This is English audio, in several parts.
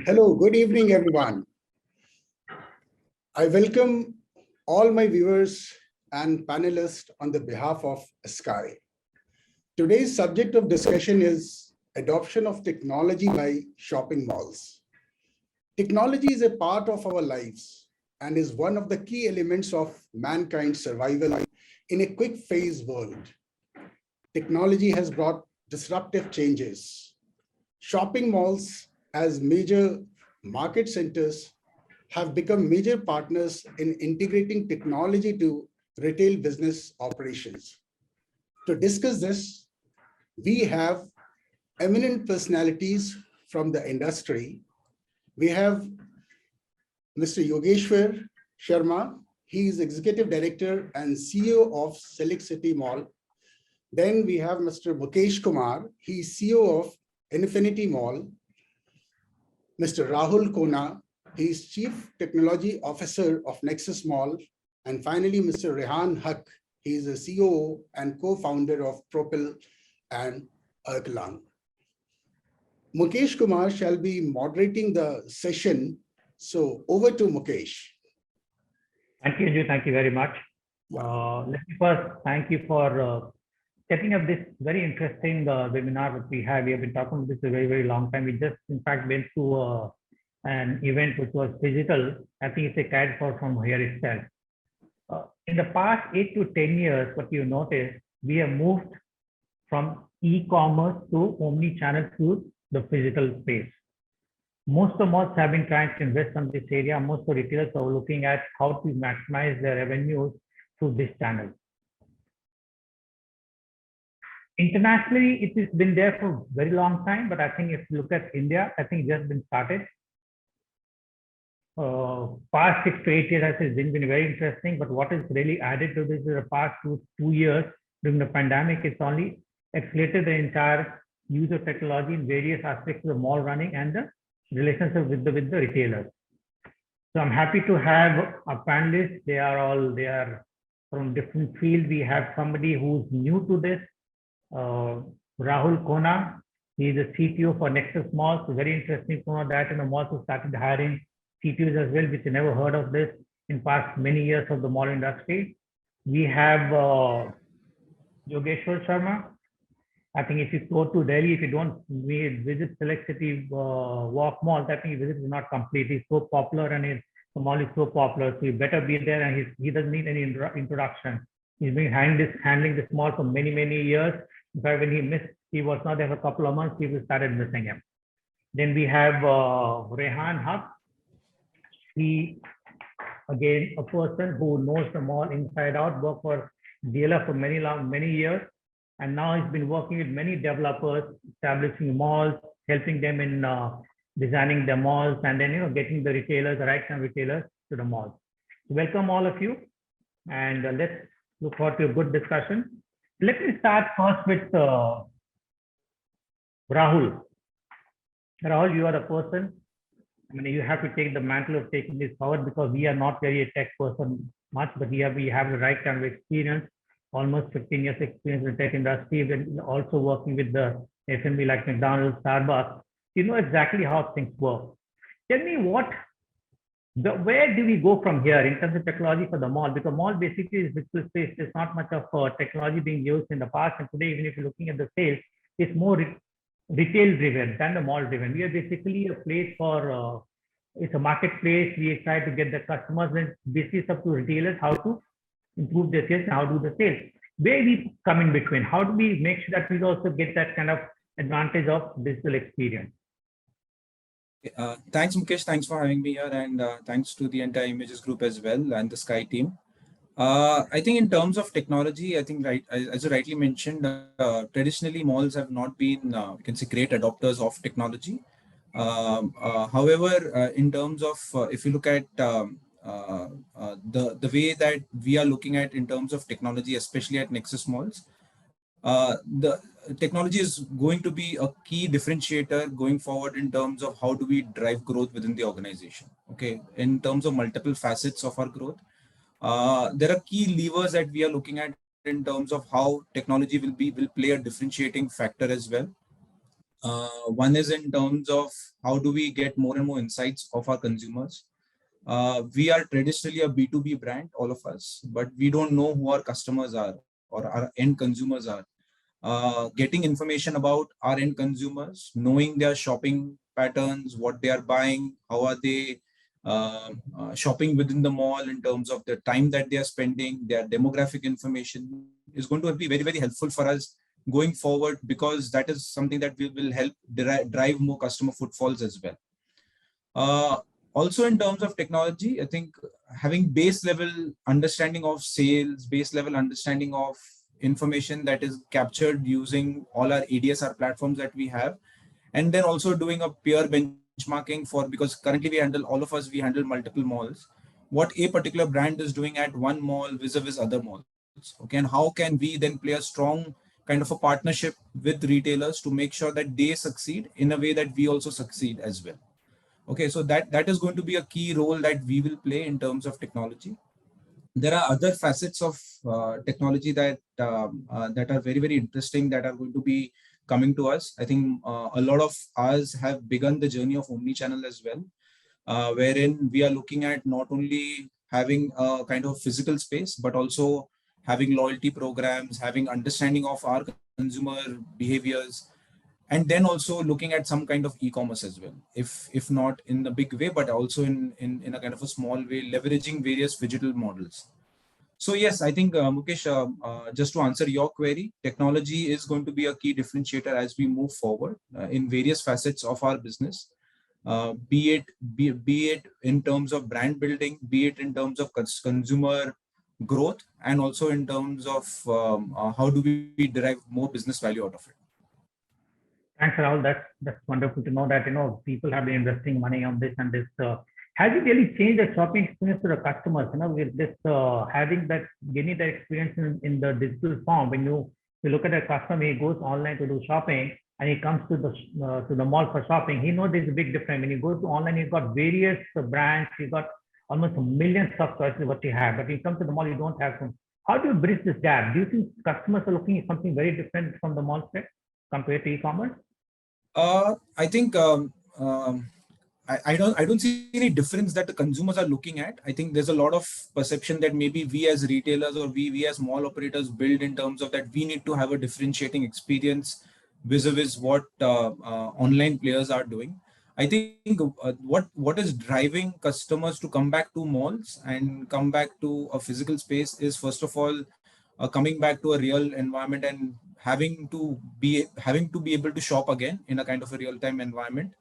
Hello, good evening, everyone. I welcome all my viewers and panelists on the behalf of Sky. Today's subject of discussion is adoption of technology by shopping malls. Technology is a part of our lives and is one of the key elements of mankind's survival in a quick phase world. Technology has brought disruptive changes. Shopping malls as major market centers have become major partners in integrating technology to retail business operations. To discuss this, we have eminent personalities from the industry. We have Mr. Yogeshwar Sharma. He is Executive Director and CEO of Select City Mall. Then we have Mr. Mukesh Kumar. He is CEO of Infinity Mall. Mr. Rahul Kona. He is Chief Technology Officer of Nexus Mall. And finally, Mr. Rehan Haq. He is a COO and co-founder of Propel and Erklang. Mukesh Kumar shall be moderating the session. So over to Mukesh. Thank you, Anju. Thank you very much. Let me first thank you for setting up this very interesting webinar that we have. We have been talking about this a very, very long time. We just, in fact, went to an event which was digital. I think it's a carried forward from here itself. In the past 8 to 10 years, what you notice, we have moved from e-commerce to omni-channel to the physical space. Most of the malls have been trying to invest in this area. Most of the retailers are looking at how to maximize their revenues through this channel. Internationally, it has been there for a very long time, but I think if you look at India, I think it just been started. Past 6 to 8 years has been very interesting, but what is really added to this is the past 2 years during the pandemic, it's only accelerated the entire use of technology in various aspects of the mall running and the relationship with the retailers. So I'm happy to have our panelists. They are from different fields. We have somebody who's new to this, Rahul Kona. He is the CTO for Nexus Malls. So very interesting to know that in the malls who started hiring CTOs as well, which I never heard of this in past many years of the mall industry. We have Yogeshwar Sharma. I think if you go to Delhi, if you don't visit Select City Walk Mall, I think your visit is not complete. He's so popular and the mall is so popular. So you better be there, and he doesn't need any introduction. He's been handling this mall for many, many years. In fact, when he was not there for a couple of months, people started missing him. Then we have Rehan Haq. He, again, a person who knows the mall inside out, worked for DLF for many years. And now he's been working with many developers, establishing malls, helping them in designing the malls, and then getting the retailers, the right kind of retailers to the malls. Welcome all of you, and let's look forward to a good discussion. Let me start first with Rahul. Rahul, you are the person. I mean, you have to take the mantle of taking this forward because we are not very a tech person much, but we have the right kind of experience. Almost 15 years experience in the tech industry, and also working with the F&B like McDonald's, Starbucks. You know exactly how things work. Tell me where do we go from here in terms of technology for the mall? Because mall basically is virtual space. There's not much of technology being used in the past, and today, even if you're looking at the sales, it's more retail driven than the mall driven. We are basically a place for, it's a marketplace. We try to get the customers, and basically it's up to retailers how to improve their sales and how do the sales. Where we come in between? How do we make sure that we also get that kind of advantage of digital experience? Thanks, Mukesh. Thanks for having me here, and thanks to the entire Images Group as well and the Sky team. I think in terms of technology, I think as you rightly mentioned, traditionally malls have not been, you can say, great adopters of technology. However, in terms of if you look at the way that we are looking at in terms of technology, especially at Nexus Malls, the technology is going to be a key differentiator going forward in terms of how do we drive growth within the organization. Okay, in terms of multiple facets of our growth, there are key levers that we are looking at in terms of how technology will play a differentiating factor as well. One is in terms of how do we get more and more insights of our consumers. We are traditionally a B2B brand, all of us, but we don't know who our customers are or our end consumers are. Getting information about our end consumers, knowing their shopping patterns, what they are buying, how are they shopping within the mall in terms of the time that they are spending, their demographic information is going to be very, very helpful for us going forward, because that is something that will help drive more customer footfalls as well. Also, in terms of technology, I think having base level understanding of sales, base level understanding of information that is captured using all our ADSR platforms that we have, and then also doing a peer benchmarking for, because currently we handle, all of us, we handle multiple malls, what a particular brand is doing at one mall vis-a-vis other malls. Okay, and how can we then play a strong kind of a partnership with retailers to make sure that they succeed in a way that we also succeed as well. Okay, so that is going to be a key role that we will play in terms of technology. There are other facets of technology that are very, very interesting, that are going to be coming to us. I think a lot of us have begun the journey of omni-channel as well, wherein we are looking at not only having a kind of physical space, but also having loyalty programs, having understanding of our consumer behaviors, and then also looking at some kind of e-commerce as well, if not in the big way, but also in a kind of a small way, leveraging various digital models. So yes, I think Mukesh, just to answer your query, technology is going to be a key differentiator as we move forward in various facets of our business, be it in terms of brand building, be it in terms of consumer growth, and also in terms of how do we derive more business value out of it. Thanks, Rahul. That's wonderful to know that people have been investing money on this, and this has it really changed the shopping experience to the customers? With this having that getting the experience in the digital form. When you look at a customer, he goes online to do shopping, and he comes to the mall for shopping. He knows there's a big difference. When you go to online, you've got various brands, you've got almost millions of choices what you have. But when you come to the mall, you don't have some. How do you bridge this gap? Do you think customers are looking at something very different from the mall set compared to e-commerce? I think I don't see any difference that the consumers are looking at. I think there's a lot of perception that maybe we as retailers or we as mall operators build in terms of that we need to have a differentiating experience vis-a-vis what online players are doing. I think what is driving customers to come back to malls and come back to a physical space is, first of all, coming back to a real environment and having to be able to shop again in a kind of a real-time environment,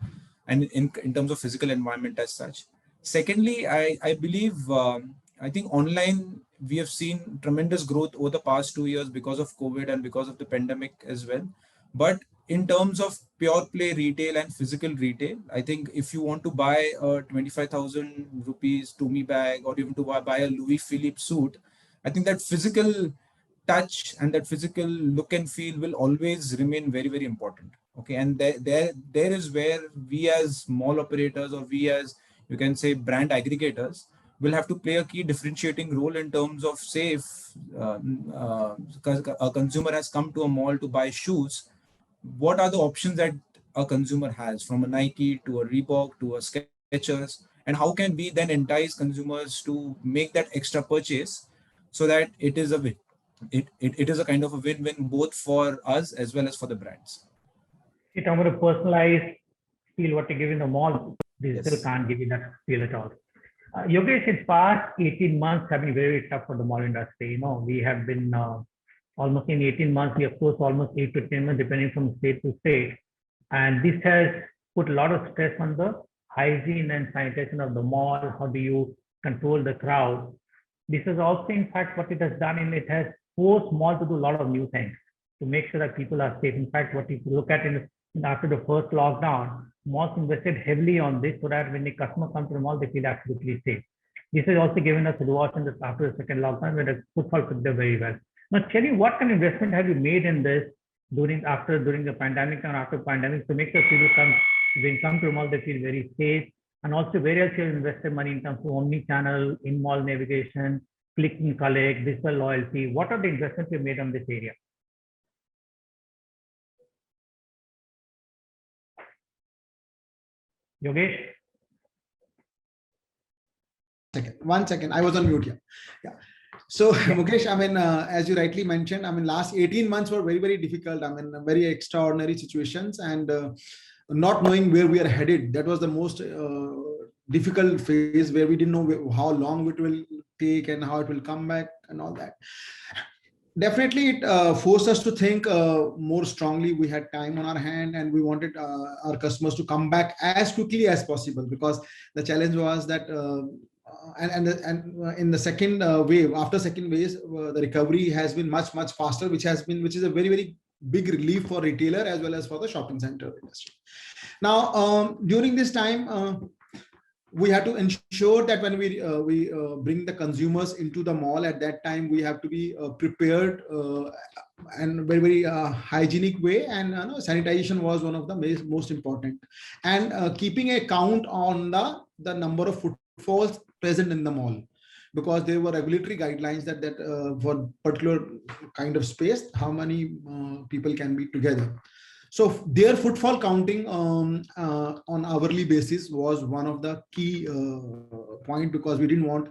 and in terms of physical environment as such. Secondly, I believe I think online we have seen tremendous growth over the past 2 years because of COVID and because of the pandemic as well. But in terms of pure play retail and physical retail, I think if you want to buy a 25,000 rupees Tumi bag, or even to buy a Louis Philippe suit, I think that physical touch and that physical look and feel will always remain very, very important. Okay, and there is where we as mall operators, or we as, you can say, brand aggregators, will have to play a key differentiating role in terms of, say, if a consumer has come to a mall to buy shoes, what are the options that a consumer has, from a Nike to a Reebok to a Skechers, and how can we then entice consumers to make that extra purchase so that it is a win. It is a kind of a win-win both for us as well as for the brands. If I'm going to personalize feel what you give in the mall, digital Yes. can't give you that feel at all. Yogesh, in past 18 months have been very tough for the mall industry. We have been almost in 18 months, we have closed almost 8 to 10 months, depending from state to state. And this has put a lot of stress on the hygiene and sanitation of the mall. How do you control the crowd? This is also, in fact, what it has done, and it has forced mall to do a lot of new things to make sure that people are safe. In fact, what if you look at after the first lockdown, malls invested heavily on this so that when the customer comes to the mall, they feel absolutely safe. This has also given us rewards in this after the second lockdown, where the footfall could do very well. Now, Cherry, what kind of investment have you made in this during the pandemic and after pandemic to make sure people come to the mall, they feel very safe? And also, where else you have invested money in terms of omni-channel, in-mall navigation, click and collect, digital loyalty? What are the investments you made on this area? Yogesh? One second. I was on mute here. Yeah. So Mukesh, I mean, as you rightly mentioned, I mean, last 18 months were very, very difficult. I mean, very extraordinary situations, and not knowing where we are headed. That was the most difficult phase, where we didn't know how long it will take and how it will come back and all that. Definitely, it forced us to think more strongly. We had time on our hand, and we wanted our customers to come back as quickly as possible, because the challenge was that and in the second wave, after second wave, the recovery has been much faster, which is a very, very big relief for retailer as well as for the shopping center industry. Now, during this time, we have to ensure that when we bring the consumers into the mall, at that time we have to be prepared and very, very hygienic way, and sanitization was one of the most important, and keeping a count on the number of footfalls present in the mall, because there were regulatory guidelines that for particular kind of space, how many people can be together. So their footfall counting on hourly basis was one of the key point, because we didn't want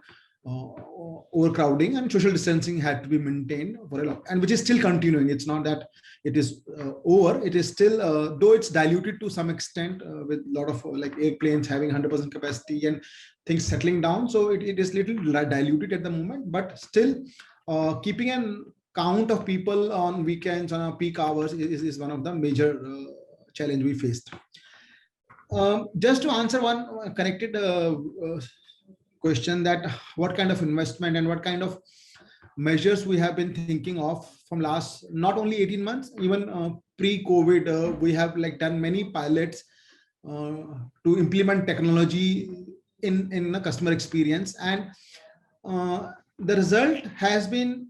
overcrowding, and social distancing had to be maintained for a long, and which is still continuing. It's not that it is over. It is still, though it's diluted to some extent with a lot of like airplanes having 100% capacity and things settling down. So it is little diluted at the moment, but still keeping an count of people on weekends, on our peak hours is one of the major challenge we faced. Just to answer one connected question, that what kind of investment and what kind of measures we have been thinking of from last not only 18 months, even pre-COVID, we have like done many pilots to implement technology in the customer experience, and the result has been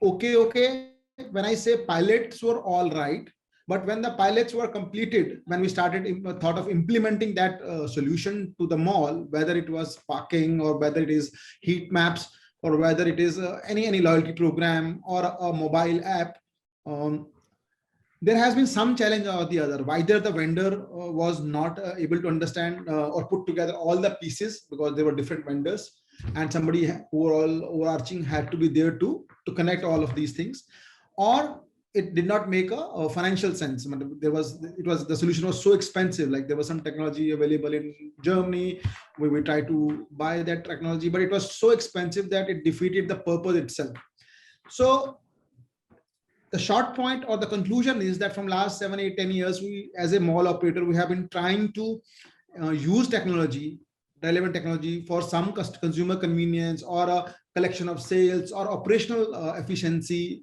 okay. When I say pilots were all right, but when the pilots were completed, when we started thought of implementing that solution to the mall, whether it was parking or whether it is heat maps or whether it is any loyalty program or a mobile app, there has been some challenge or the other. Either the vendor was not able to understand or put together all the pieces, because there were different vendors, and somebody overarching had to be there to connect all of these things, or it did not make a financial sense. The solution was so expensive. Like there was some technology available in Germany, we tried to buy that technology, but it was so expensive that it defeated the purpose itself. So the short point or the conclusion is that from last 7, 8, 10 years, we as a mall operator, we have been trying to use technology, relevant technology, for some consumer convenience or a collection of sales or operational efficiency,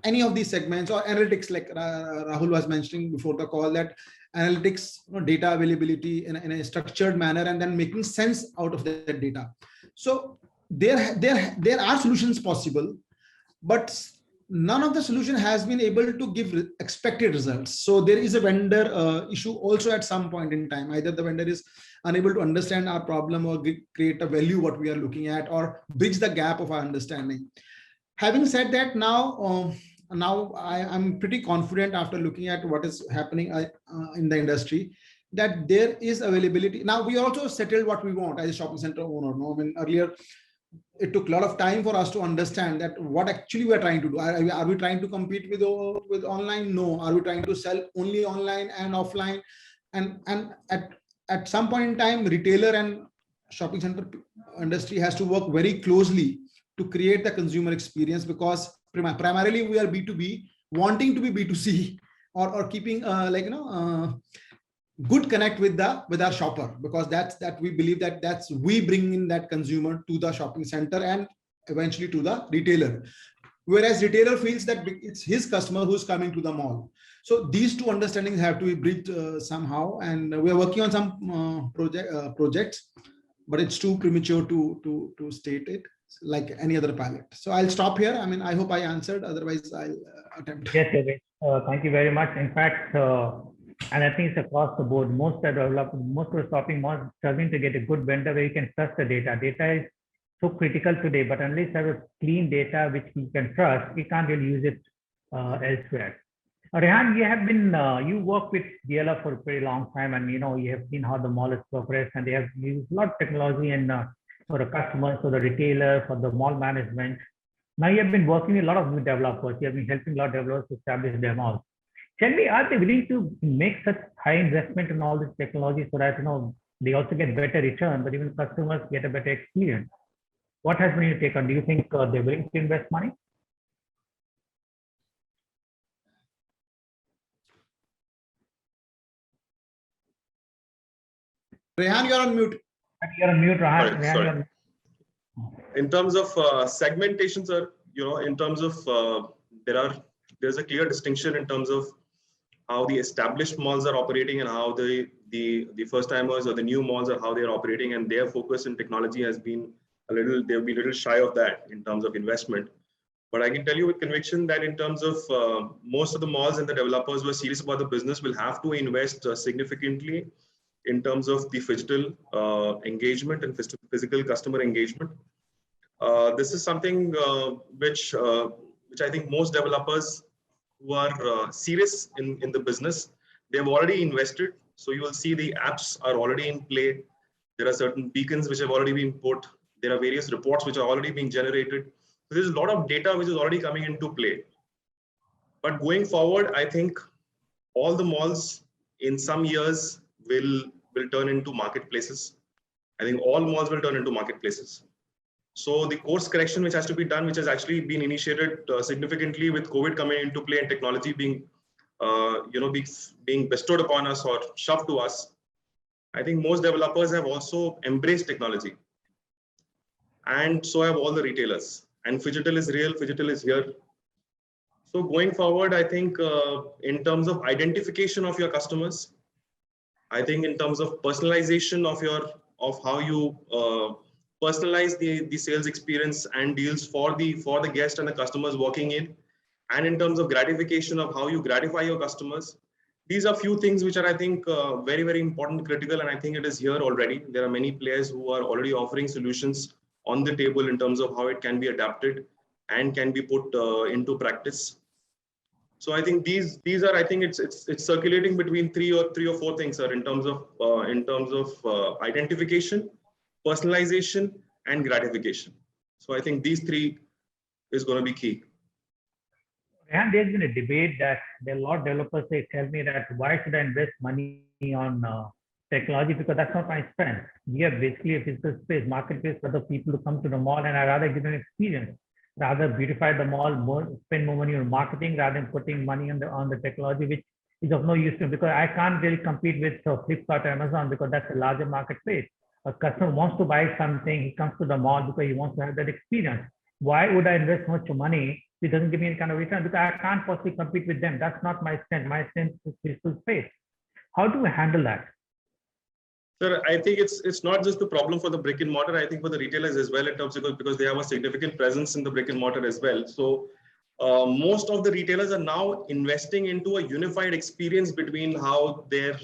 any of these segments, or analytics, like Rahul was mentioning before the call, that analytics, data availability in a structured manner, and then making sense out of that data. So there are solutions possible, but none of the solution has been able to give expected results. So there is a vendor issue also at some point in time. Either the vendor is unable to understand our problem or create a value what we are looking at, or bridge the gap of our understanding. Having said that, now I'm pretty confident after looking at what is happening in the industry, that there is availability. Now we also settled what we want as a shopping center owner. No, I mean, earlier it took a lot of time for us to understand that what actually we are trying to do. Are we trying to compete with online? No. Are we trying to sell only online and offline? And at some point in time, retailer and shopping center industry has to work very closely to create the consumer experience, because primarily we are B2B, wanting to be B2C, or keeping good connect with our shopper, because that we believe that's we bring in that consumer to the shopping center and eventually to the retailer, whereas retailer feels that it's his customer who's coming to the mall. So these two understandings have to be bridged somehow, and we are working on some projects, but it's too premature to state it like any other pilot. So I'll stop here. I mean, I hope I answered, otherwise I'll attempt. Yes, thank you very much. In fact, and I think it's across the board, most of the shopping malls struggling to get a good vendor where you can trust the data. Data is so critical today, but unless you have a clean data which you can trust, you can't really use it elsewhere. Rehan, you have been, you work with DLF for a pretty long time, and you have seen how the mall is progressed, and they have used a lot of technology and for the customers, for the retailers, for the mall management. Now you have been working with a lot of new developers. You have been helping a lot of developers to establish their malls. Tell me, are they willing to make such high investment in all this technology so that they also get better return, but even customers get a better experience? What has been your take on? Do you think they're willing to invest money? Rehan, you're on mute. You're on mute, Rehan. Sorry. Rehan, In terms of segmentation, sir, in terms of there's a clear distinction in terms of how the established malls are operating and how the first timers or the new malls are how they are operating, and their focus in technology has been they've been a little shy of that in terms of investment. But I can tell you with conviction that in terms of most of the malls and the developers who are serious about the business will have to invest significantly in terms of the phygital engagement and physical customer engagement. This is something which I think most developers who are serious in the business, they've already invested. So you will see the apps are already in play. There are certain beacons which have already been put. There are various reports which are already being generated. So there's a lot of data which is already coming into play. But going forward, I think all the malls in some years will turn into marketplaces. I think all malls will turn into marketplaces. So the course correction which has to be done, which has actually been initiated significantly with COVID coming into play and technology being bestowed upon us or shoved to us, I think most developers have also embraced technology. And so have all the retailers. And phygital is real, phygital is here. So going forward, I think in terms of identification of your customers, I think in terms of personalization of how you personalize the sales experience and deals for the guest and the customers walking in, and in terms of gratification of how you gratify your customers, these are few things which are, I think, very, very important, critical, and I think it is here already. There are many players who are already offering solutions on the table in terms of how it can be adapted and can be put into practice. So I think these are, I think it's circulating between three or four things, sir, in terms of identification, personalization, and gratification. So I think these three is going to be key. And there's been a debate that there are a lot of developers, they tell me that why should I invest money on technology, because that's not my strength. We are basically a physical space, marketplace for the people to come to the mall, and I rather give them experience, rather beautify the mall, spend more money on marketing rather than putting money on the technology, which is of no use to me, because I can't really compete with Flipkart or Amazon because that's a larger marketplace. A customer wants to buy something, he comes to the mall because he wants to have that experience. Why would I invest much money? It doesn't give me any kind of return because I can't possibly compete with them. That's not my strength. My strength is physical space. How do we handle that? Sir, I think it's not just the problem for the brick and mortar. I think for the retailers as well, in terms of because they have a significant presence in the brick and mortar as well. So most of the retailers are now investing into a unified experience between how the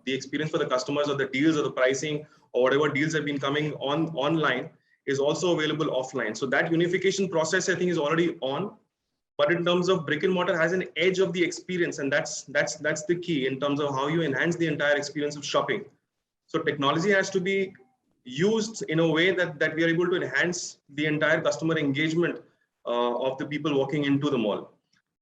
experience for the customers or the deals or the pricing or whatever deals have been coming online is also available offline. So that unification process, I think, is already on. But in terms of brick and mortar has an edge of the experience, and that's the key in terms of how you enhance the entire experience of shopping. So technology has to be used in a way that we are able to enhance the entire customer engagement of the people walking into the mall.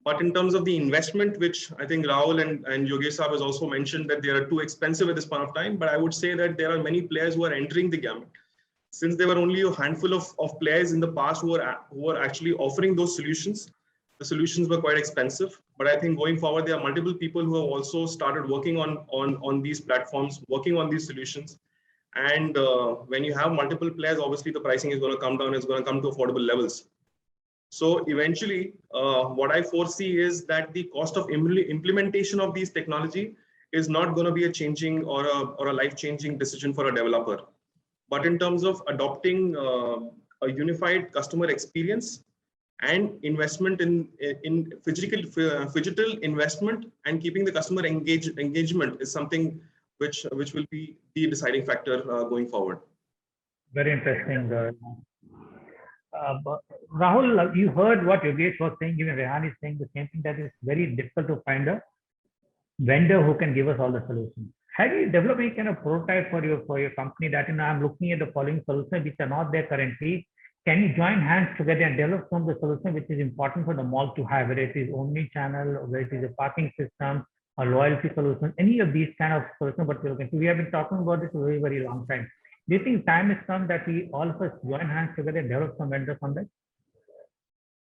But in terms of the investment, which I think Rahul and Yogesh Saab has also mentioned that they are too expensive at this point of time, but I would say that there are many players who are entering the gamut. Since there were only a handful of players in the past who were actually offering those solutions, the solutions were quite expensive. But I think going forward, there are multiple people who have also started working on these platforms, working on these solutions. And when you have multiple players, obviously the pricing is going to come down, it's going to come to affordable levels. So eventually, what I foresee is that the cost of implementation of these technology is not going to be a changing or a life-changing decision for a developer. But in terms of adopting a unified customer experience and investment in phygital investment and keeping the customer engagement is something which will be the deciding factor going forward. Very interesting. Rahul, you heard what Yogesh was saying, even Rehan is saying the same thing, that it's very difficult to find a vendor who can give us all the solutions. Have you developed any kind of prototype for your company that, I'm looking at the following solutions which are not there currently? Can you join hands together and develop some of the solution which is important for the mall to have, whether it is omni-channel, or whether it is a parking system or loyalty solution, any of these kind of solutions, but we have been talking about this for a very, very long time. Do you think time has come that we all of us join hands together and develop some vendors on that?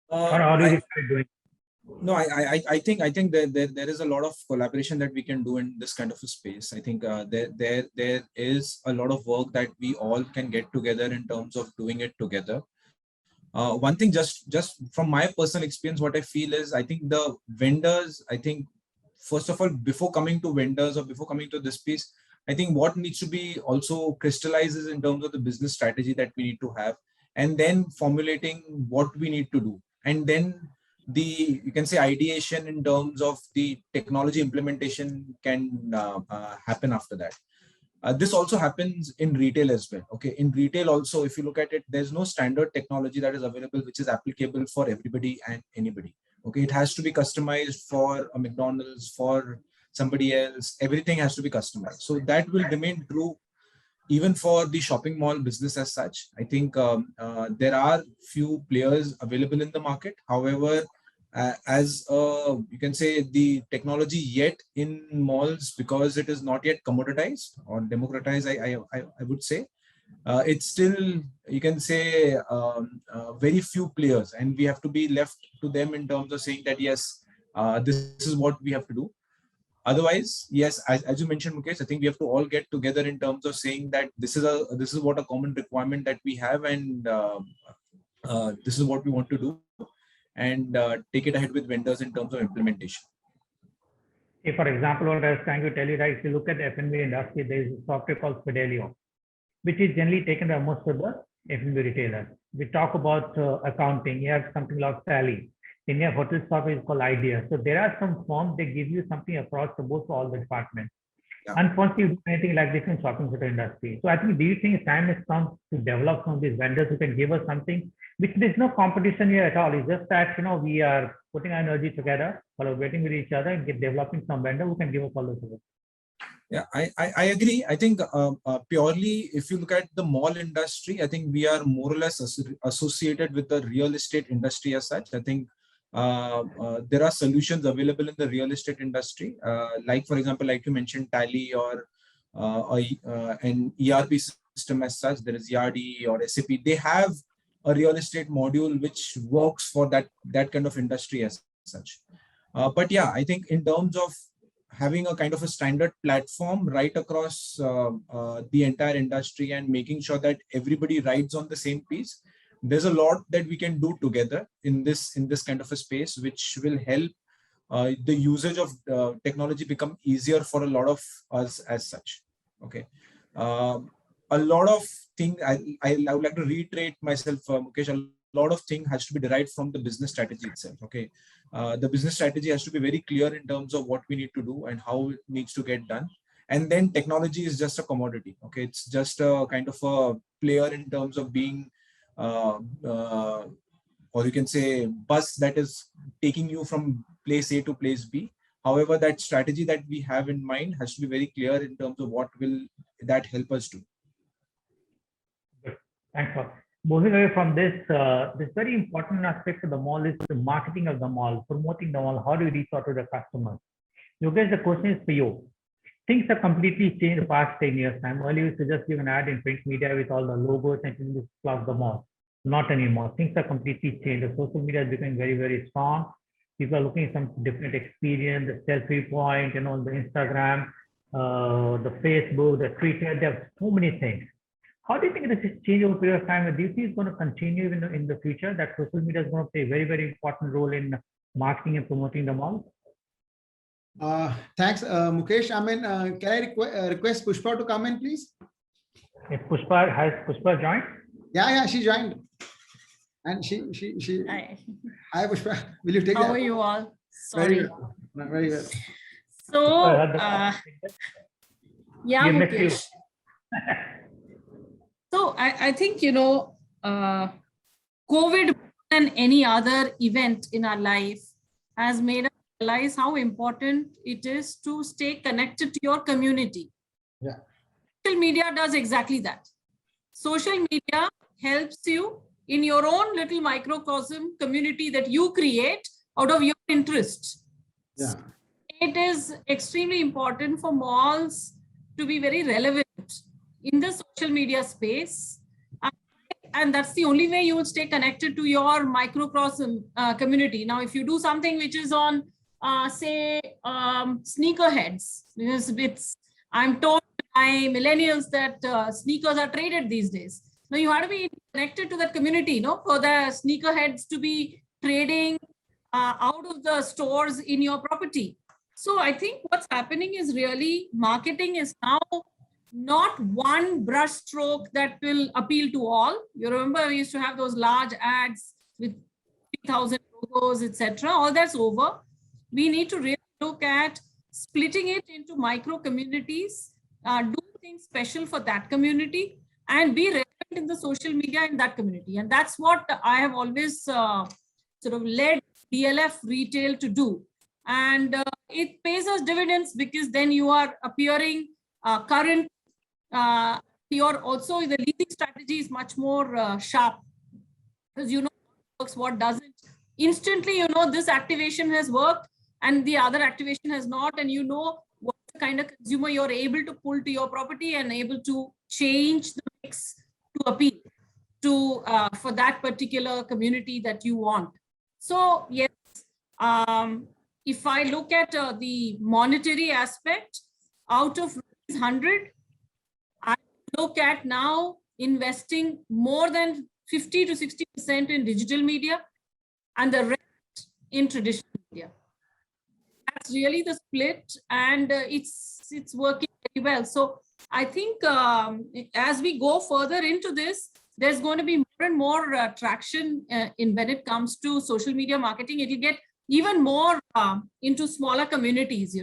Or are we doing? No, I think there is a lot of collaboration that we can do in this kind of a space. I think there is a lot of work that we all can get together in terms of doing it together. One thing, just from my personal experience, what I feel is, I think the vendors, I think first of all, before coming to vendors or before coming to this piece, I think what needs to be also crystallizes in terms of the business strategy that we need to have, and then formulating what we need to do, and then you can say ideation in terms of the technology implementation can happen after that. This also happens in retail as well. Okay, in retail also, if you look at it, there's no standard technology that is available which is applicable for everybody and anybody. Okay, it has to be customized for a McDonald's, for somebody else. Everything has to be customized. So that will remain true even for the shopping mall business as such. I think there are few players available in the market. However, as you can say, the technology yet in malls, because it is not yet commoditized or democratized, I would say, it's still, you can say, very few players, and we have to be left to them in terms of saying that, yes, this is what we have to do. Otherwise, yes, as you mentioned, Mukesh, I think we have to all get together in terms of saying that this is what a common requirement that we have, and this is what we want to do, and take it ahead with vendors in terms of implementation. Say, for example, what I was trying to tell you, right? If you look at the F&B industry, there is a software called Fidelio, which is generally taken by most of the F&B retailers. We talk about accounting. You have something like Tally. In your hotel software is called Idea. So there are some forms they give you something across the board for all the departments. Yeah. Unfortunately, anything like this in shopping center industry. So I think, do you think time has come to develop some of these vendors who can give us something which there's no competition here at all? It's just that, we are putting our energy together, collaborating with each other, and developing some vendor who can give us all this. Yeah, I agree. I think purely, if you look at the mall industry, I think we are more or less associated with the real estate industry as such. I think there are solutions available in the real estate industry, like, for example, like you mentioned, Tally or an ERP system as such. There is Yardi or SAP. They have a real estate module which works for that kind of industry as such. But yeah, I think in terms of having a kind of a standard platform right across the entire industry and making sure that everybody rides on the same piece, there's a lot that we can do together in this kind of a space, which will help the usage of technology become easier for a lot of us as such. Okay, a lot of things I would like to reiterate myself, Mukesh. A lot of things has to be derived from the business strategy itself. Okay, the business strategy has to be very clear in terms of what we need to do and how it needs to get done. And then technology is just a commodity. Okay, it's just a kind of a player in terms of being or you can say bus that is taking you from place A to place B. However, that strategy that we have in mind has to be very clear in terms of what will that help us do. Thanks for moving away from this. This very important aspect of the mall is the marketing of the mall, promoting the mall. How do you reach out to the customers? Yogesh, the question is for you. Things have completely changed the past 10 years time. Earlier, we used to just give an ad in print media with all the logos and things plus the mall. Not anymore. Things are completely changed. The social media is becoming very, very strong. People are looking at some different experience, the selfie point, the Instagram, the Facebook, the Twitter. There are so many things. How do you think this is change over a period of time? Do you think it's going to continue in the future, that social media is going to play a very, very important role in marketing and promoting the mall? Thanks, Mukesh. I mean, can I request Pushpa to come in, please? Has Pushpa joined? Yeah, she joined. And she. Hi, Pushpa. Will you take? How are you all? Sorry. Very well. So, yeah, Mukesh. So I think COVID more than any other event in our life has made us realize how important it is to stay connected to your community. Yeah. Social media does exactly that. Social media helps you in your own little microcosm community that you create out of your interests. Yeah. It is extremely important for malls to be very relevant in the social media space. And that's the only way you will stay connected to your microcosm community. Now, if you do something which is on, say, sneakerheads, because I'm told by millennials that sneakers are traded these days. Now, you have to be connected to that community, for the sneakerheads to be trading out of the stores in your property. So I think what's happening is really marketing is now not one brush stroke that will appeal to all. You remember we used to have those large ads with 3,000 logos, etc. All that's over. We need to really look at splitting it into micro communities, do things special for that community, and be relevant in the social media in that community. And that's what I have always sort of led DLF retail to do. And it pays us dividends because then you are appearing current. You're also, the leading strategy is much more sharp, because you know what works, what doesn't. Instantly, you know this activation has worked and the other activation has not, and you know what kind of consumer you're able to pull to your property and able to change the mix to appeal to for that particular community that you want. So yes, if I look at the monetary aspect, out of 100, I look at now investing more than 50 to 60% in digital media and the rest in traditional media. That's really the split, and it's working very well. So I think as we go further into this, there's going to be more and more traction in when it comes to social media marketing. It will get even more into smaller communities.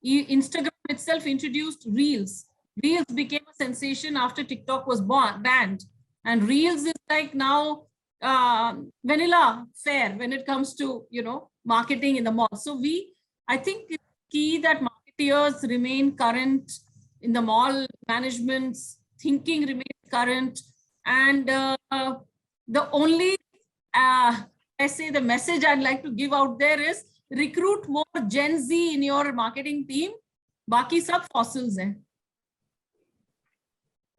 Instagram itself introduced Reels. Reels became a sensation after TikTok was banned, and Reels is like now vanilla fare when it comes to marketing in the mall. So I think it's key that marketeers remain current in the mall management's thinking, remains current, and the only I say the message I'd like to give out there is recruit more Gen Z in your marketing team. Baki sab fossils hai.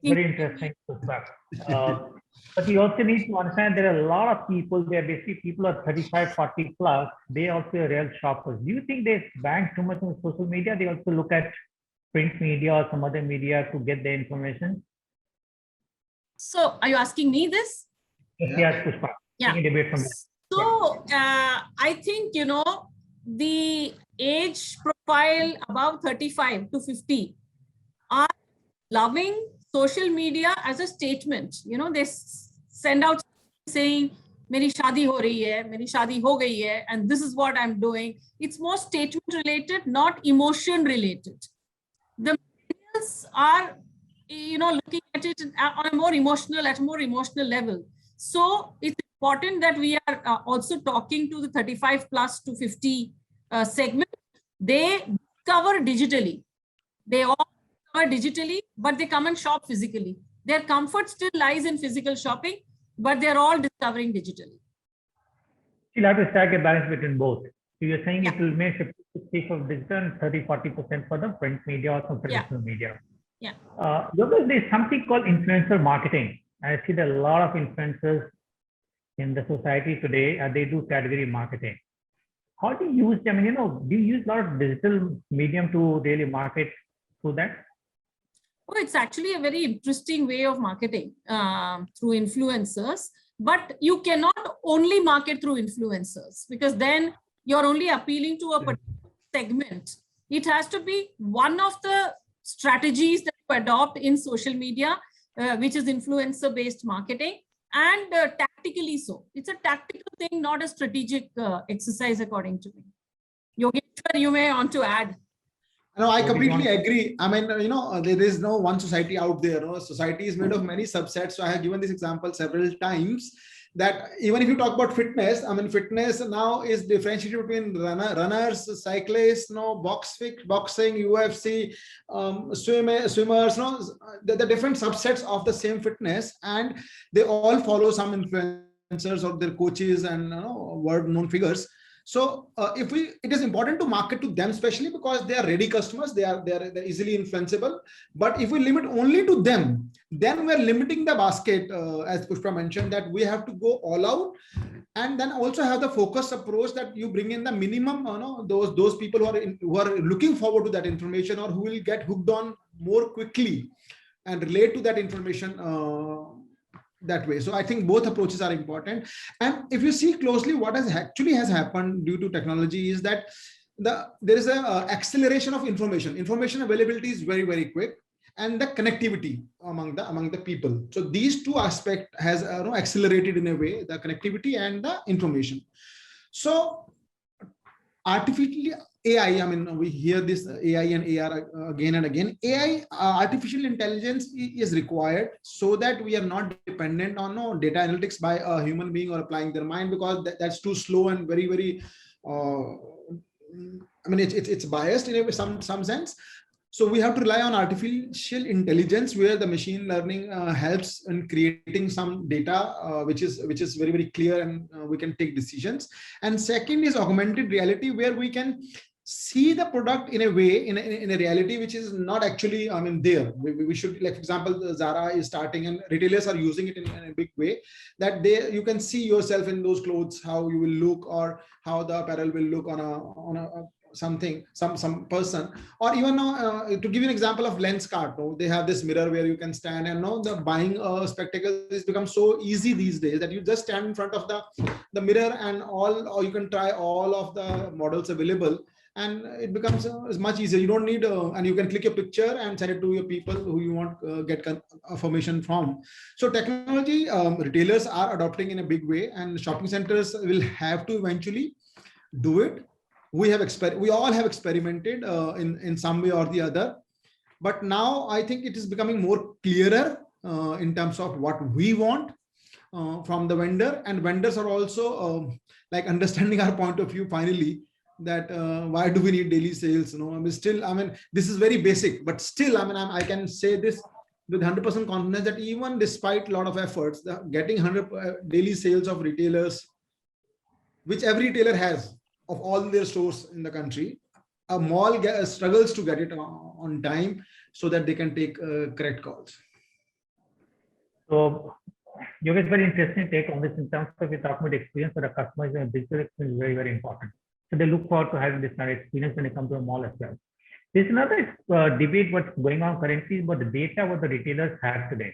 Very interesting. But you also need to understand there are a lot of people, they're basically people are 35, 40 plus, they also are real shoppers. Do you think they bank too much on social media? They also look at print media or some other media to get the information? So are you asking me this? Yes, Pushpa. Yeah. Debate from So I think, the age profile above 35 to 50 are loving social media as a statement. They send out saying, "Meri shaadi ho rahi hai, meri shaadi ho gayi hai, and this is what I'm doing." It's more statement related, not emotion related. The millennials are, looking at it on a more emotional level. So it's important that we are also talking to the 35 plus to 50 segment. They cover digitally. They all cover digitally, but they come and shop physically. Their comfort still lies in physical shopping, but they're all discovering digitally. You'll have to strike a balance between both. So you're saying Yeah. it will make 50-60 for digital and 30-40% for the print media or some traditional media. Yeah. There's something called influencer marketing. I see that a lot of influencers in the society today, they do category marketing. How do you use them? Do you use a lot of digital medium to really market through that? Oh, it's actually a very interesting way of marketing through influencers, but you cannot only market through influencers because then you're only appealing to a particular segment. It has to be one of the strategies that you adopt in social media, which is influencer-based marketing, and tactically so. It's a tactical thing, not a strategic exercise, according to me. Yogeshwar, you may want to add. No, I completely agree. I mean, there is no one society out there. Society is made of many subsets. So I have given this example several times that even if you talk about fitness, I mean, fitness now is differentiated between runners, cyclists, boxing, UFC, swimmers, the different subsets of the same fitness, and they all follow some influencers or their coaches and world-known figures. So it is important to market to them, especially because they are ready customers, they're easily influenceable. But if we limit only to them, then we're limiting the basket, as Pushpa mentioned, that we have to go all out, and then also have the focused approach that you bring in the minimum, those people who are looking forward to that information, or who will get hooked on more quickly and relate to that information that way. So I think both approaches are important. And if you see closely, what has happened due to technology is that there is a acceleration of information. Information availability is very, very quick, and the connectivity among the people. So these two aspects has accelerated in a way, the connectivity and the information. So artificial AI, I mean, we hear this AI and AR again and again. AI, artificial intelligence is required so that we are not dependent on data analytics by a human being or applying their mind, because that's too slow and very, very, I mean, it's biased in some sense. So we have to rely on artificial intelligence, where the machine learning helps in creating some data, which is very, very clear, and we can take decisions. And second is augmented reality, where we can see the product in a way, in a reality which is not actually, I mean, there. We should, like, for example, Zara is starting, and retailers are using it in a big way, that you can see yourself in those clothes, how you will look, or how the apparel will look on a something, some person. Or even to give you an example of Lenskart, they have this mirror where you can stand, and the buying spectacles has become so easy these days that you just stand in front of the mirror, and or you can try all of the models available, and it becomes much easier. You don't need, and you can click a picture and send it to your people who you want get information from. So technology, retailers are adopting in a big way, and shopping centers will have to eventually do it. We all have experimented in some way or the other, but now I think it is becoming more clearer in terms of what we want from the vendor, and vendors are also like understanding our point of view finally, that why do we need daily sales? I mean, this is very basic, but still, I mean, I can say this with 100% confidence that even despite a lot of efforts, getting 100 daily sales of retailers, which every retailer has, of all their stores in the country, a mall struggles to get it on time so that they can take correct calls. So you have a very interesting take on this in terms of we talk about experience for the customers, and digital experience is very, very important. So they look forward to having this kind of experience when they come to a mall as well. There's another debate what's going on currently about the data what the retailers have today.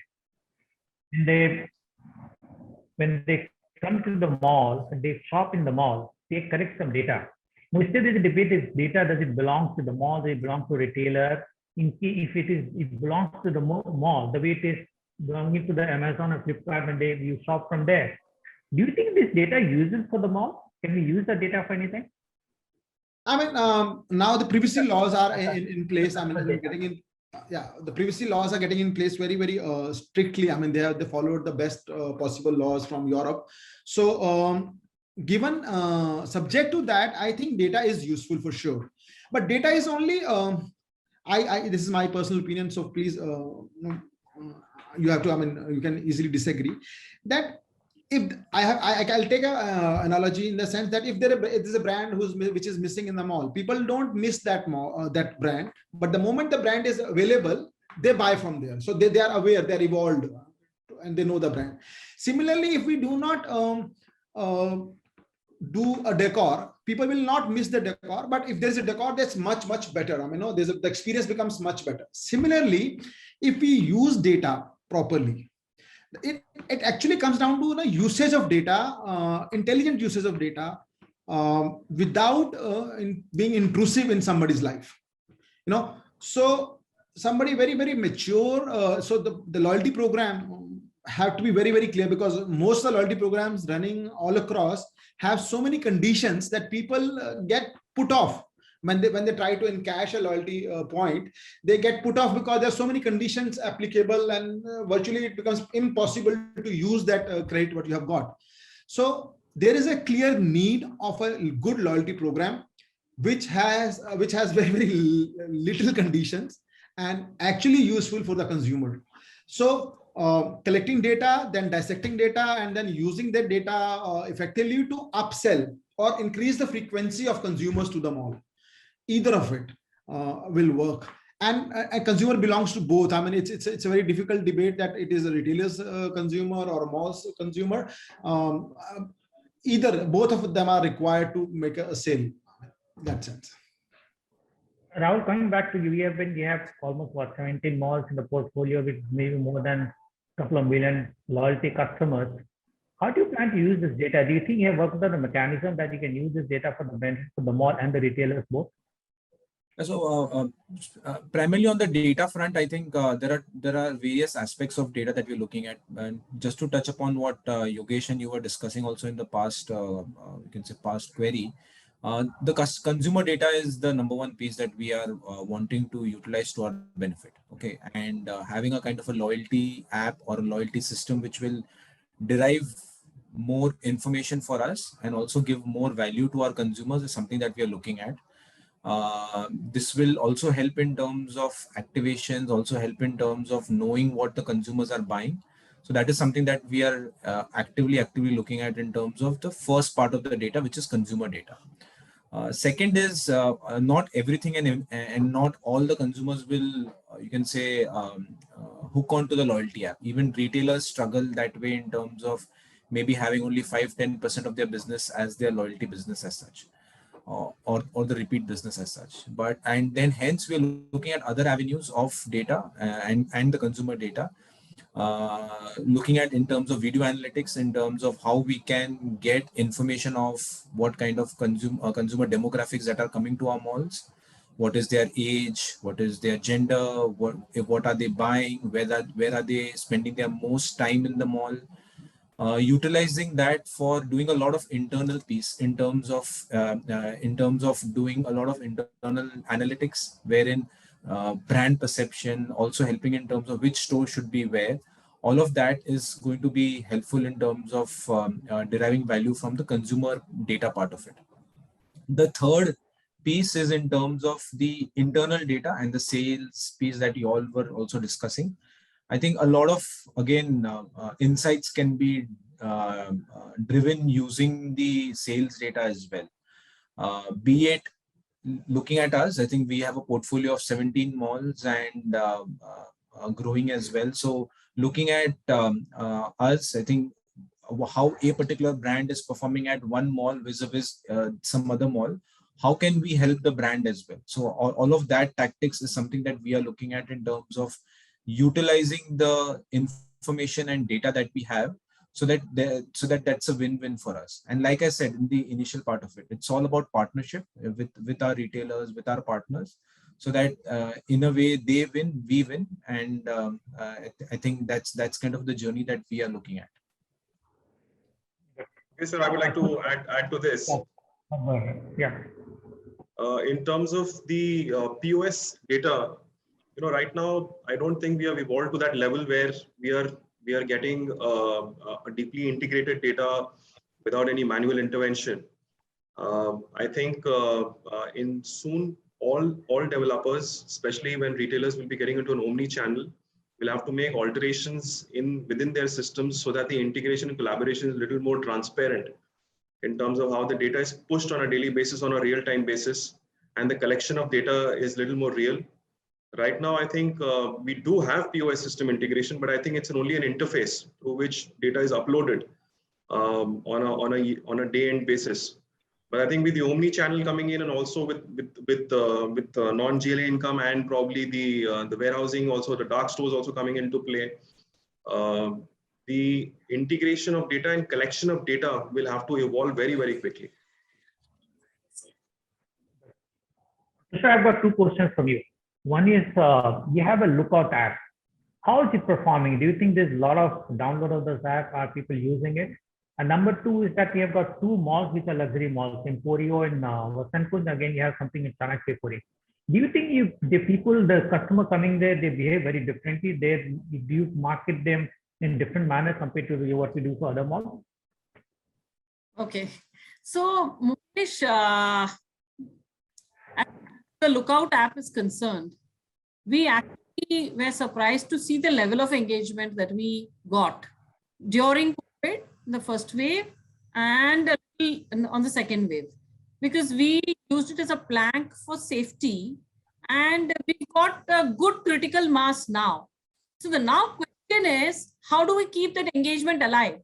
When they come to the mall and they shop in the mall, they collect some data. Now, still there's a debate: is data, does it belong to the mall? Does it belong to a retailer? If it belongs to the mall, the way it is belonging to the Amazon or Flipkart, and you shop from there. Do you think this data uses for the mall? Can we use the data for anything? I mean, now the privacy laws are in place. I mean, getting in. Yeah, the privacy laws are getting in place very, very strictly. I mean, they followed the best possible laws from Europe. So given subject to that, I think data is useful for sure. But data is only, this is my personal opinion, so please, you have to, I mean, you can easily disagree, that if I'll take an analogy in the sense that if there is a brand which is missing in the mall, people don't miss that brand, but the moment the brand is available, they buy from there. So they are aware, they're evolved, and they know the brand. Similarly, if we do not do a decor, people will not miss the decor, but if there's a decor that's much better, I mean, the experience becomes much better. Similarly, if we use data properly, it actually comes down to the usage of data, intelligent usage of data, without being intrusive in somebody's life. So somebody very, very mature, so the loyalty program have to be very, very clear, because most of the loyalty programs running all across have so many conditions that people get put off. When they try to encash a loyalty point, they get put off because there are so many conditions applicable, and virtually it becomes impossible to use that credit what you have got. So there is a clear need of a good loyalty program which has very little conditions and actually useful for the consumer. So collecting data, then dissecting data, and then using that data effectively to upsell or increase the frequency of consumers to the mall. Either of it will work. And a consumer belongs to both. I mean, it's a very difficult debate that it is a retailer's consumer or a mall's consumer. Either, both of them are required to make a sale. In that sense. Rahul, coming back to you, we have almost 17 malls in the portfolio with maybe more than a couple of million loyalty customers. How do you plan to use this data? Do you think you have worked on a mechanism that you can use this data for the benefit for the mall and the retailers both? So primarily on the data front, I think there are various aspects of data that we're looking at. And just to touch upon what Yogesh and you were discussing also in the past, you can say past query, the consumer data is the number one piece that we are wanting to utilize to our benefit. Okay, and having a kind of a loyalty app or a loyalty system which will derive more information for us and also give more value to our consumers is something that we are looking at. This will also help in terms of activations, also help in terms of knowing what the consumers are buying. So that is something that we are actively looking at in terms of the first part of the data, which is consumer data. Second is not everything and not all the consumers will, you can say, hook onto the loyalty app. Even retailers struggle that way in terms of maybe having only 5-10% of their business as their loyalty business as such. Or the repeat business as such. And then hence we are looking at other avenues of data and the consumer data, looking at in terms of video analytics, in terms of how we can get information of what kind of consumer demographics that are coming to our malls, what is their age, what is their gender, what are they buying, where are they spending their most time in the mall. Utilizing that for doing a lot of internal piece in terms of doing a lot of internal analytics, wherein brand perception, also helping in terms of which store should be where. All of that is going to be helpful in terms of deriving value from the consumer data part of it. The third piece is in terms of the internal data and the sales piece that you all were also discussing. I think a lot of, again, insights can be driven using the sales data as well. Be it looking at us, I think we have a portfolio of 17 malls and growing as well. So looking at us, I think how a particular brand is performing at one mall vis-a-vis some other mall, how can we help the brand as well? So all of that tactics is something that we are looking at in terms of utilizing the information and data that we have, so that that's a win-win for us. And like I said in the initial part of it, it's all about partnership with our retailers, with our partners, so that in a way they win, we win, and I think that's kind of the journey that we are looking at. Yes, sir. I would like to add to this. Yeah. In terms of the POS data, right now, I don't think we have evolved to that level where we are getting a deeply integrated data without any manual intervention. I think in soon, all developers, especially when retailers will be getting into an omni-channel, will have to make alterations within their systems so that the integration and collaboration is a little more transparent in terms of how the data is pushed on a daily basis, on a real-time basis, and the collection of data is a little more real. Right now, I think we do have POS system integration, but I think it's only an interface through which data is uploaded on a day-end basis. But I think with the omni-channel coming in, and also with non-GLA income, and probably the warehousing, also the dark stores also coming into play, the integration of data and collection of data will have to evolve very, very quickly. So I've got two questions from you. One is, you have a Lookout app. How is it performing? Do you think there's a lot of download of this app? Are people using it? And number two is that we have got two malls which are luxury malls, Emporio and Vasant Kunj. Again, you have something in Chanakya. Do you think the customer coming there, they behave very differently? Do you market them in different manner compared to what we do for other malls? Okay. So, Mukesh, as the Lookout app is concerned, we actually were surprised to see the level of engagement that we got during COVID, the first wave, and a little on the second wave, because we used it as a plank for safety, and we got a good critical mass now. So the now question is, how do we keep that engagement alive?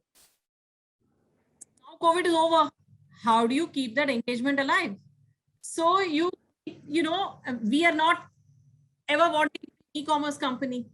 Now COVID is over. How do you keep that engagement alive? So you know, we are not ever wanting an e-commerce company.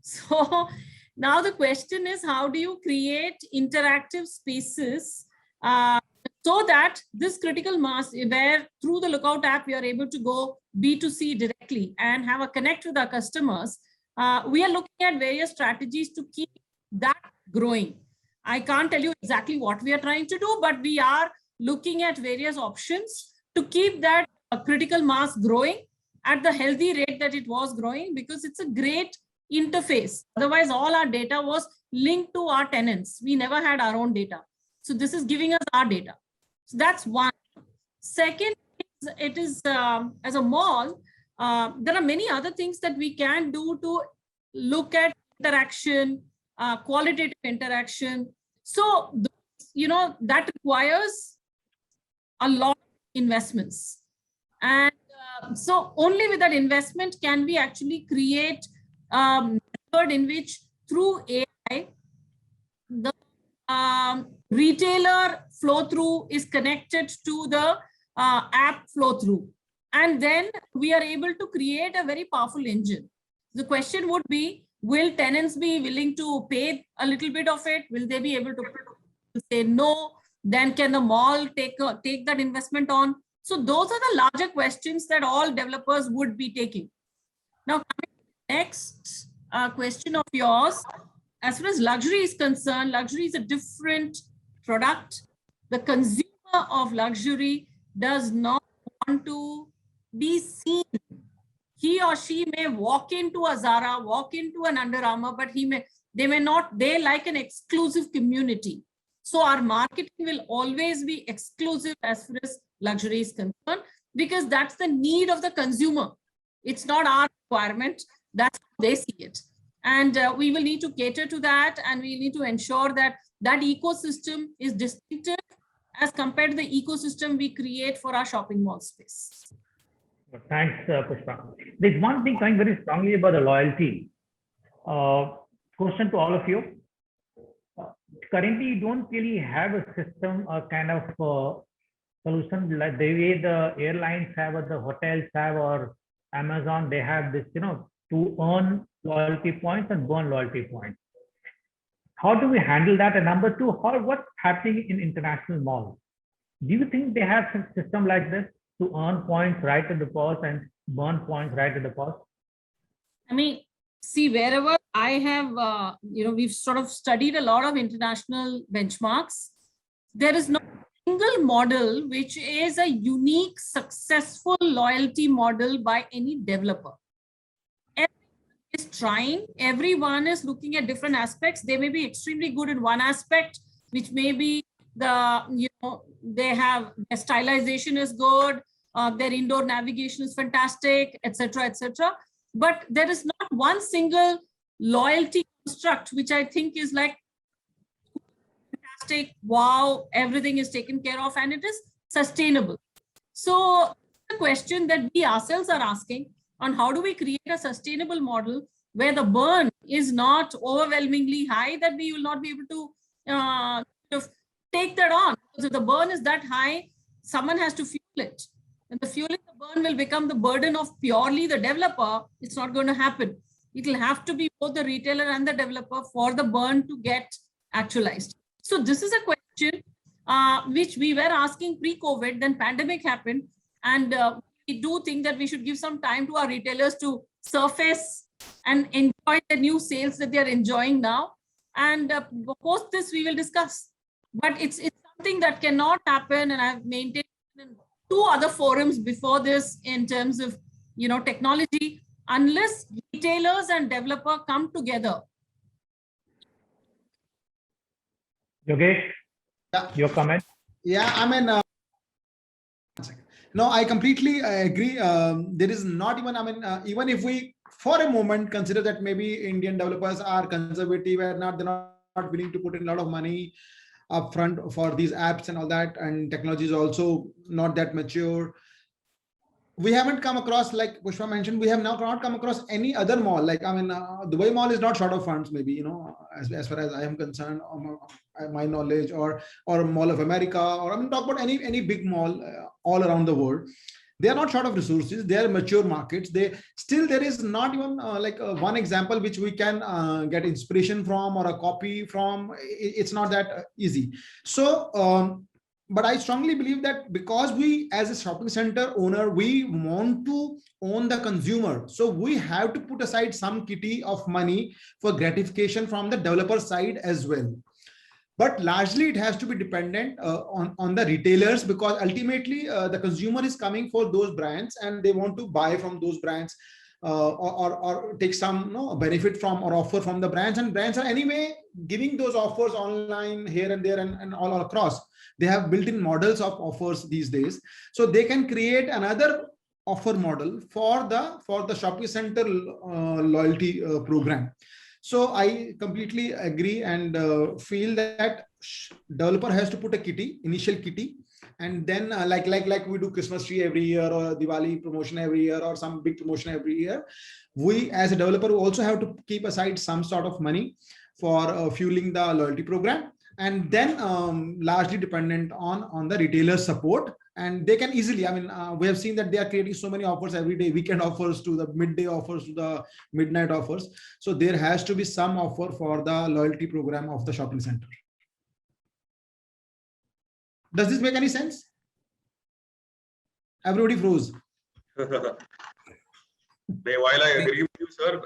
So now the question is, how do you create interactive spaces so that this critical mass, where through the Lookout app, we are able to go B2C directly and have a connect with our customers. We are looking at various strategies to keep that growing. I can't tell you exactly what we are trying to do, but we are looking at various options to keep that critical mass growing at the healthy rate that it was growing, because it's a great interface. Otherwise, all our data was linked to our tenants. We never had our own data. So this is giving us our data. So that's one. Second, it is as a mall, there are many other things that we can do to look at interaction, qualitative interaction. So, you know, that requires a lot of investments. And so only with that investment can we actually create a method in which through AI, the retailer flow through is connected to the app flow through. And then we are able to create a very powerful engine. The question would be, will tenants be willing to pay a little bit of it? Will they be able to say no? Then can the mall take that investment on? So those are the larger questions that all developers would be taking. Now, next question of yours, as far as luxury is concerned, luxury is a different product. The consumer of luxury does not want to be seen. He or she may walk into a Zara, walk into an Under Armour, but they may not, they like an exclusive community. So our marketing will always be exclusive as far as luxury is concerned, because that's the need of the consumer. It's not our requirement. That's how they see it. And we will need to cater to that, and we need to ensure that that ecosystem is distinctive as compared to the ecosystem we create for our shopping mall space. Thanks, Pushpa. There's one thing coming very strongly about the loyalty. Question to all of you. Currently, you don't really have a system or kind of solution like the way the airlines have or the hotels have or Amazon. They have this, you know, to earn loyalty points and burn loyalty points. How do we handle that? And number two, what's happening in international malls? Do you think they have some system like this to earn points right at the pause and burn points right at the pause? I mean, see, wherever I have, you know, we've sort of studied a lot of international benchmarks. There is no single model which is a unique, successful loyalty model by any developer. Everyone is trying, everyone is looking at different aspects. They may be extremely good in one aspect, which may be the, you know, they have their stylization is good, their indoor navigation is fantastic, etc., etc. But there is not one single loyalty construct, which I think is like fantastic, wow, everything is taken care of and it is sustainable. So the question that we ourselves are asking on how do we create a sustainable model where the burn is not overwhelmingly high, that we will not be able to take that on. Because if the burn is that high, someone has to fuel it. And the fueling the burn will become the burden of purely the developer. It's not going to happen. It will have to be both the retailer and the developer for the burn to get actualized. So this is a question which we were asking pre-COVID, then pandemic happened. And we do think that we should give some time to our retailers to surface and enjoy the new sales that they are enjoying now. And post this, we will discuss. But it's something that cannot happen. And I've maintained in 2 other forums before this in terms of, you know, technology, unless retailers and developer come together. Yogesh, Yeah. your comment? Yeah, I mean, no, I completely agree. There is not even, I mean, even if we for a moment consider that maybe Indian developers are conservative and they're not willing to put in a lot of money upfront for these apps and all that, and technology is also not that mature. We haven't come across, like Pushpa mentioned, we have now not come across any other mall. Like, I mean, Dubai Mall is not short of funds, maybe, as far as I am concerned, my knowledge, or Mall of America, or I'm talk about any big mall all around the world. They are not short of resources. They are mature markets. There is not even one example which we can get inspiration from or a copy from. It's not that easy. So, but I strongly believe that because we, as a shopping center owner, we want to own the consumer. So we have to put aside some kitty of money for gratification from the developer side as well. But largely it has to be dependent on the retailers, because ultimately the consumer is coming for those brands and they want to buy from those brands, or take some benefit from or offer from the brands, and brands are anyway giving those offers online here and there and all across. They have built-in models of offers these days, so they can create another offer model for the shopping center loyalty program. So I completely agree and feel that developer has to put a kitty, initial kitty, and then like we do Christmas tree every year, or Diwali promotion every year, or some big promotion every year. We as a developer also have to keep aside some sort of money for fueling the loyalty program, and then largely dependent on the retailer support. And they can easily, I mean, we have seen that they are creating so many offers every day, weekend offers to the midday offers to the midnight offers. So there has to be some offer for the loyalty program of the shopping center. Does this make any sense? Everybody froze. While I agree with you, sir,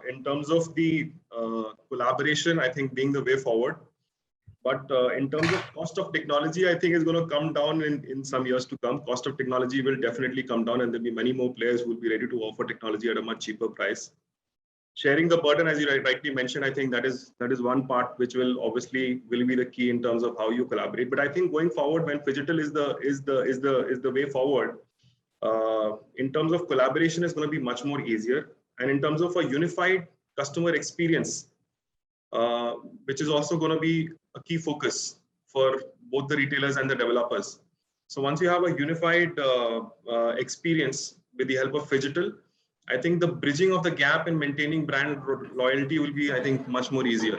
in terms of the collaboration, I think being the way forward. But in terms of cost of technology, I think it's going to come down in some years to come. Cost of technology will definitely come down, and there'll be many more players who will be ready to offer technology at a much cheaper price. Sharing the burden, as you rightly mentioned, I think that is one part which will be the key in terms of how you collaborate. But I think going forward, when Phygital is the way forward, in terms of collaboration, is going to be much more easier. And in terms of a unified customer experience, which is also going to be a key focus for both the retailers and the developers. So once you have a unified experience with the help of Phygital, I think the bridging of the gap in maintaining brand loyalty will be, I think, much more easier.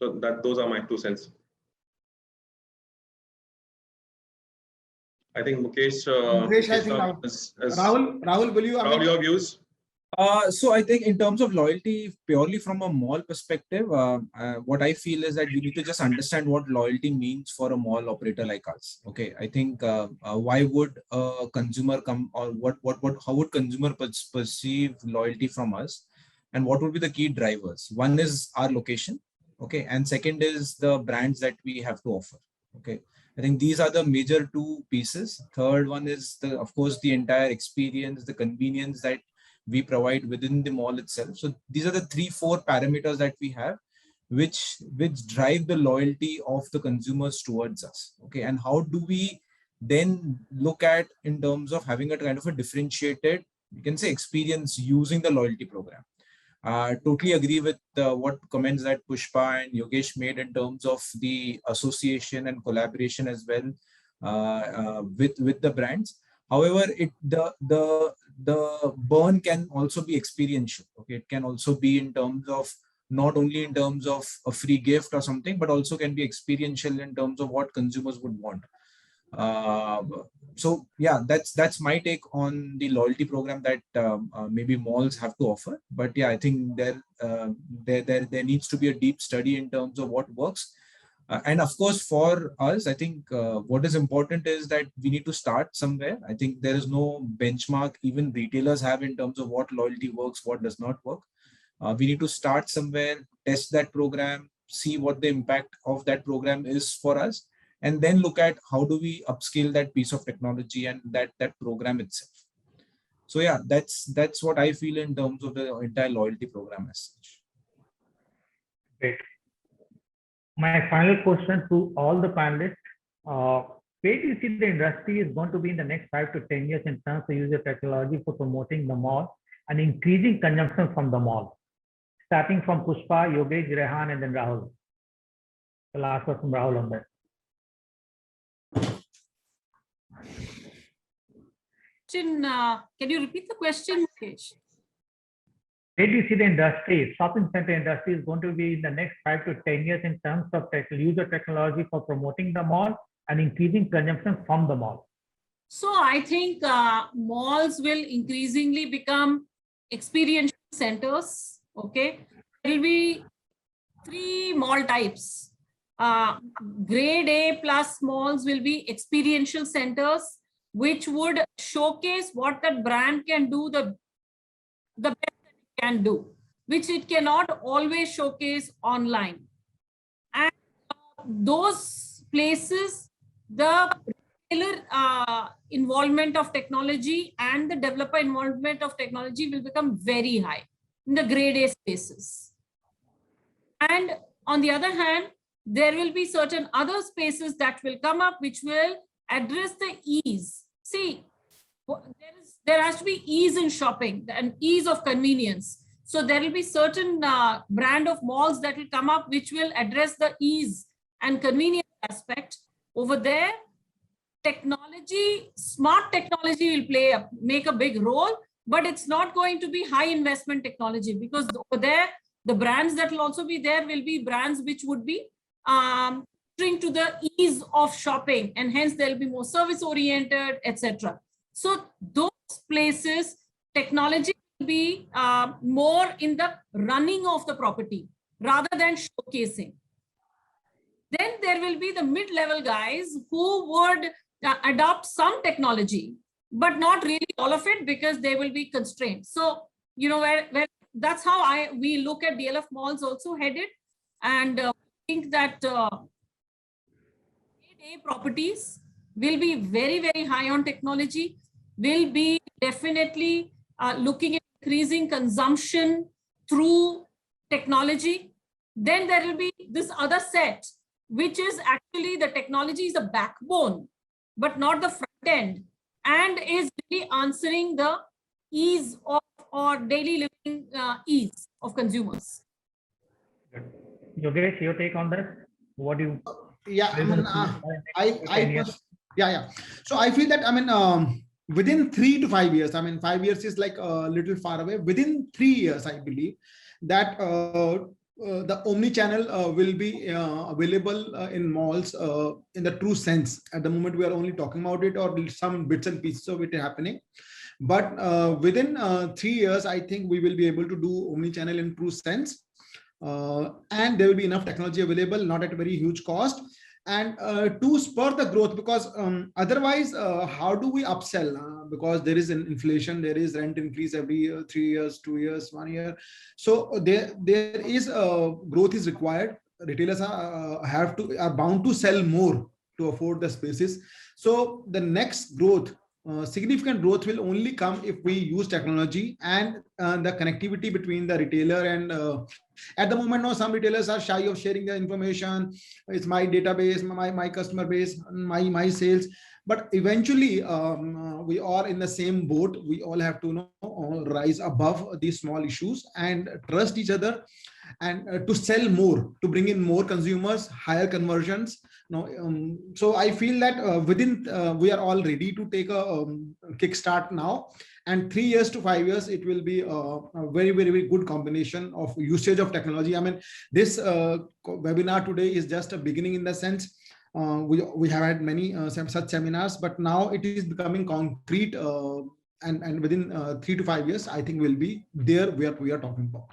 So those are my 2 cents. I think Mukesh, Rahul, will you? Rahul, your views? So I think in terms of loyalty, purely from a mall perspective, what I feel is that we need to just understand what loyalty means for a mall operator like us. Okay, I think why would a consumer come, or how would consumer perceive loyalty from us, and what would be the key drivers? One is our location, okay, and second is the brands that we have to offer. Okay, I think these are the major 2 pieces. Third one is of course the entire experience, the convenience that we provide within the mall itself. So these are the 3-4 parameters that we have, which drive the loyalty of the consumers towards us. Okay, and how do we then look at in terms of having a kind of a differentiated, you can say, experience using the loyalty program? Totally agree with what comments that Pushpa and Yogesh made in terms of the association and collaboration as well with the brands. However, the burn can also be experiential. Okay, it can also be in terms of not only in terms of a free gift or something, but also can be experiential in terms of what consumers would want. So yeah, that's my take on the loyalty program that maybe malls have to offer. But yeah, I think there needs to be a deep study in terms of what works. And of course, for us, I think what is important is that we need to start somewhere. I think there is no benchmark even retailers have in terms of what loyalty works, what does not work. We need to start somewhere, test that program, see what the impact of that program is for us, and then look at how do we upscale that piece of technology and that program itself. So yeah, that's what I feel in terms of the entire loyalty program as such. Great. My final question to all the panelists. Where do you see the industry is going to be in the next 5 to 10 years in terms of use of technology for promoting the mall and increasing consumption from the mall? Starting from Pushpa, Yogesh, Rehan, and then Rahul. The last one from Rahul on that. Can you repeat the question, Mukesh? Where do you see the industry, shopping center industry is going to be in the next 5 to 10 years in terms of use of technology for promoting the mall and increasing consumption from the mall? So I think malls will increasingly become experiential centers. Okay, there will be 3 mall types. Grade A plus malls will be experiential centers, which would showcase what that brand can do, the best that it can do, which it cannot always showcase online. And those places, the retailer involvement of technology and the developer involvement of technology will become very high in the grade A spaces. And on the other hand, there will be certain other spaces that will come up which will address the ease. See, there has to be ease in shopping and ease of convenience. So there will be certain brand of malls that will come up which will address the ease and convenience aspect. Over there, technology, smart technology will make a big role, but it's not going to be high investment technology, because over there, the brands that will also be there will be brands which would be to the ease of shopping, and hence they'll be more service oriented, etc. So those places, technology will be more in the running of the property rather than showcasing. Then there will be the mid-level guys who would adopt some technology, but not really all of it, because they will be constrained. So, you know, where that's how we look at DLF malls also headed, and think that A properties will be very, very high on technology, will be definitely looking at increasing consumption through technology. Then there will be this other set, which is actually the technology is a backbone, but not the front end, and is really answering the ease of or daily living ease of consumers. Yogesh, your take on that? What do you? Yeah, I mean, yeah. So I feel that, I mean, within 3 to 5 years, I mean, 5 years is like a little far away. Within 3 years, I believe that the omni-channel will be available in malls in the true sense. At the moment, we are only talking about it, or some bits and pieces of it happening. But within 3 years, I think we will be able to do omni-channel in true sense. And there will be enough technology available, not at a very huge cost, and to spur the growth, because otherwise, how do we upsell? Because there is an inflation, there is rent increase every 3 years, 2 years, 1 year. So there is growth is required. Retailers are bound to sell more to afford the spaces. So the next growth, significant growth, will only come if we use technology and the connectivity between the retailer and at the moment, no, some retailers are shy of sharing the information. It's my database, my customer base, my sales. But eventually, we are in the same boat. We all have to rise above these small issues and trust each other, and to sell more, to bring in more consumers, higher conversions. So I feel that we are all ready to take a kickstart now. And 3 years to 5 years, it will be a very, very, very good combination of usage of technology. I mean, this webinar today is just a beginning, in the sense we have had many such seminars, but now it is becoming concrete. And within 3 to 5 years, I think we'll be there where we are talking about.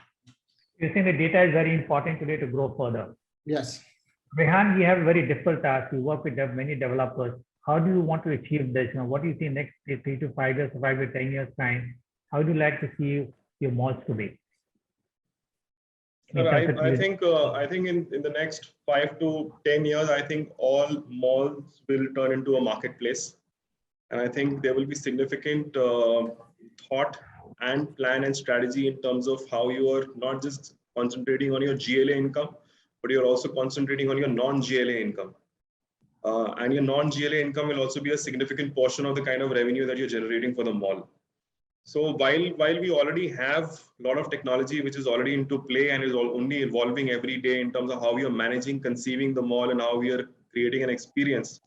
You think the data is very important today to grow further? Yes. Rehan, we have a very difficult task. You work with many developers. How do you want to achieve this? What do you see next 3 to 5 years, 5 to 10 years time? How do you like to see your malls to be? I think in the next 5 to 10 years, I think all malls will turn into a marketplace, and I think there will be significant thought and plan and strategy in terms of how you are not just concentrating on your GLA income, but you're also concentrating on your non-GLA income. And your non-GLA income will also be a significant portion of the kind of revenue that you're generating for the mall. So while we already have a lot of technology which is already into play and is only evolving every day in terms of how we are managing, conceiving the mall and how we are creating an experience,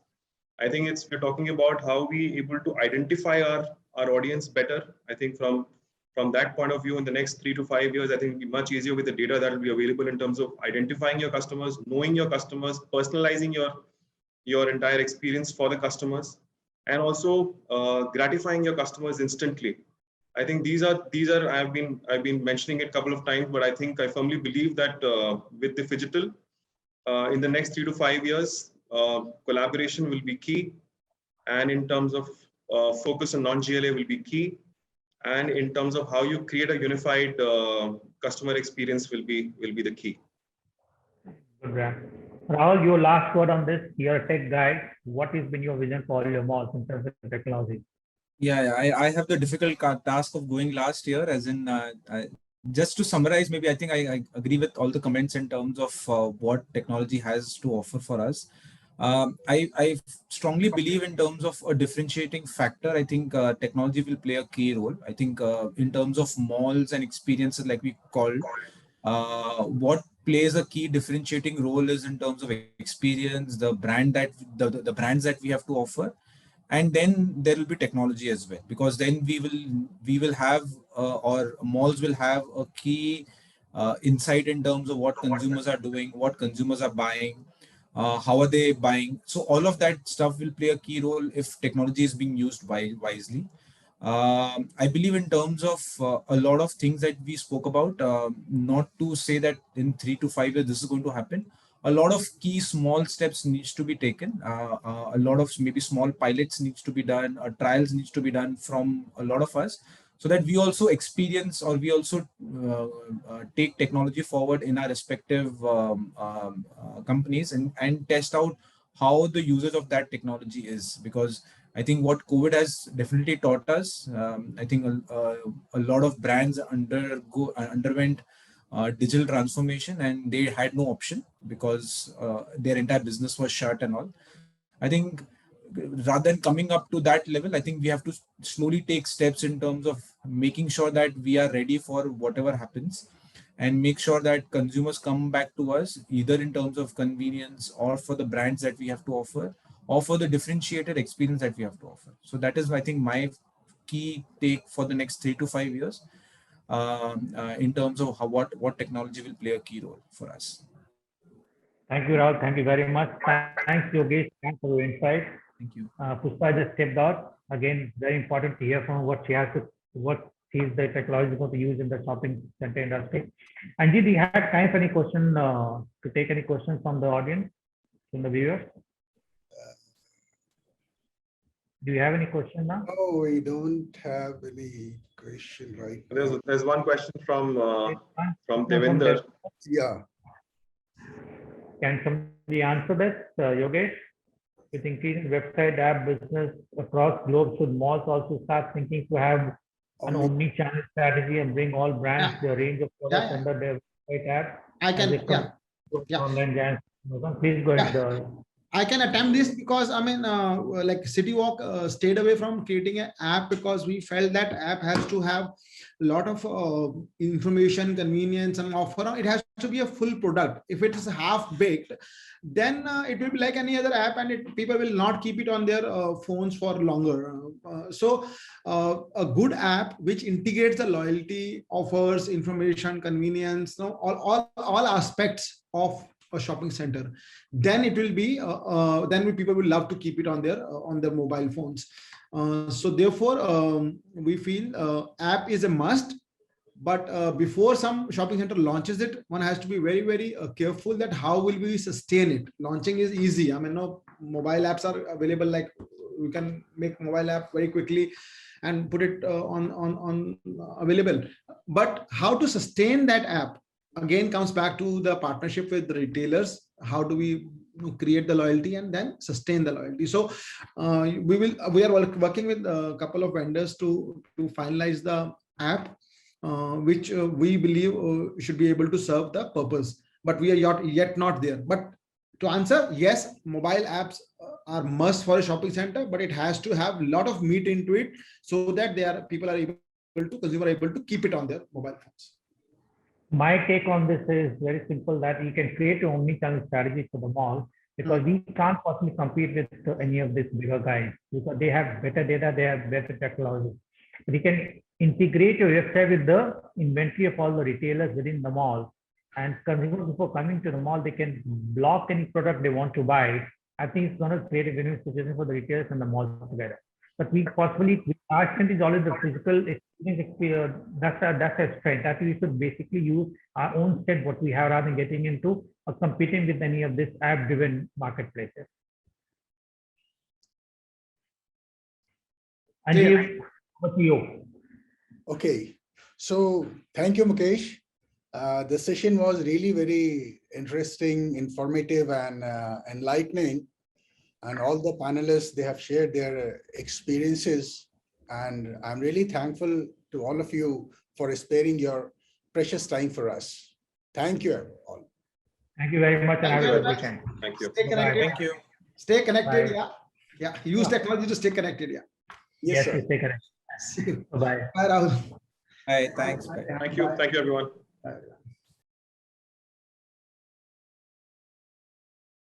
I think we're talking about how we able to identify our audience better. I think from that point of view, in the next 3 to 5 years, I think it'll be much easier with the data that will be available in terms of identifying your customers, knowing your customers, personalizing your entire experience for the customers, and also gratifying your customers instantly. I think these are I've been mentioning it a couple of times, but I think I firmly believe that with the Phygital, in the next 3 to 5 years, collaboration will be key, and in terms of focus on non-GLA will be key, and in terms of how you create a unified customer experience will be the key. Good, Ram. Rahul, your last word on this. You're a tech guy. What has been your vision for all your malls in terms of technology? Yeah, I have the difficult task of going last year, as in just to summarize, maybe I think I agree with all the comments in terms of what technology has to offer for us. I strongly believe in terms of a differentiating factor. I think technology will play a key role. I think in terms of malls and experiences, like we called, what plays a key differentiating role is in terms of experience, the brand that the brands that we have to offer. And then there will be technology as well, because then we will have or malls will have a key insight in terms of what consumers are doing, what consumers are buying, how are they buying. So all of that stuff will play a key role if technology is being used wisely. I believe in terms of a lot of things that we spoke about, not to say that in 3 to 5 years this is going to happen. A lot of key small steps needs to be taken. A lot of maybe small pilots needs to be done, or trials needs to be done from a lot of us, so that we also experience or we also take technology forward in our respective companies and test out how the usage of that technology is. Because I think what COVID has definitely taught us, I think a lot of brands underwent digital transformation, and they had no option because their entire business was shut and all. I think rather than coming up to that level, I think we have to slowly take steps in terms of making sure that we are ready for whatever happens, and make sure that consumers come back to us either in terms of convenience or for the brands that we have to offer, or for the differentiated experience that we have to offer. So that is, I think, my key take for the next 3 to 5 years. In terms of what technology will play a key role for us. Thank you, Rahul. Thank you very much. Thanks, Yogesh. Thanks for your insight. Thank you. Pushpa just stepped out. Again, very important to hear from what she is the technology going to use in the shopping center industry. Anji, do you have time for any question to take any questions from the audience, from the viewers? Do you have any question now? No, we don't have any question right now. There's one question from Devinder. Yeah. Can somebody answer this, Yogesh? With increasing website app business across globe, should malls also start thinking to have an omni-channel strategy and bring all brands to a range of products under their website app? I can, Online giants. Please go ahead. I can attempt this because I mean, like CityWalk stayed away from creating an app because we felt that app has to have a lot of information, convenience, and offer. It has to be a full product. If it is half baked, then it will be like any other app, and people will not keep it on their phones for longer. So a good app which integrates the loyalty, offers, information, convenience, all aspects of a shopping center, then it will be then people will love to keep it on their mobile phones. So therefore we feel app is a must, but before some shopping center launches it, one has to be very, very careful that how will we sustain it. Launching is easy. I mean, no, mobile apps are available, like we can make mobile app very quickly and put it on available, but how to sustain that app again comes back to the partnership with the retailers. How do we create the loyalty and then sustain the loyalty? So we are working with a couple of vendors to finalize the app, which we believe should be able to serve the purpose. but we are yet not there. But to answer, yes, mobile apps are must for a shopping center, but it has to have a lot of meat into it so that people are able to, consumer are able to keep it on their mobile phones. My take on this is very simple, that you can create an omni-channel strategy for the mall, because we can't possibly compete with any of these bigger guys, because they have better data, they have better technology. But you can integrate your website with the inventory of all the retailers within the mall, and consumers, before coming to the mall, they can block any product they want to buy. I think it's going to create a win-win situation for the retailers and the malls together. But we possibly, our strength is always the physical experience. That's a strength. That we should basically use our own strength, what we have, rather than getting into or competing with any of this app-driven marketplaces. And you. Okay, so thank you, Mukesh. The session was really very interesting, informative, and enlightening. And all the panelists, they have shared their experiences. And I'm really thankful to all of you for sparing your precious time for us. Thank you all. Thank you very much, and have a good weekend. Thank you. Stay connected. Thank you. Stay connected. Bye. Yeah. Use technology to stay connected. Yeah. Yes, sir. Stay connected. Bye. Bye, Rahul. Hi, thanks. Bye. Thank you. Thank you, everyone. Bye.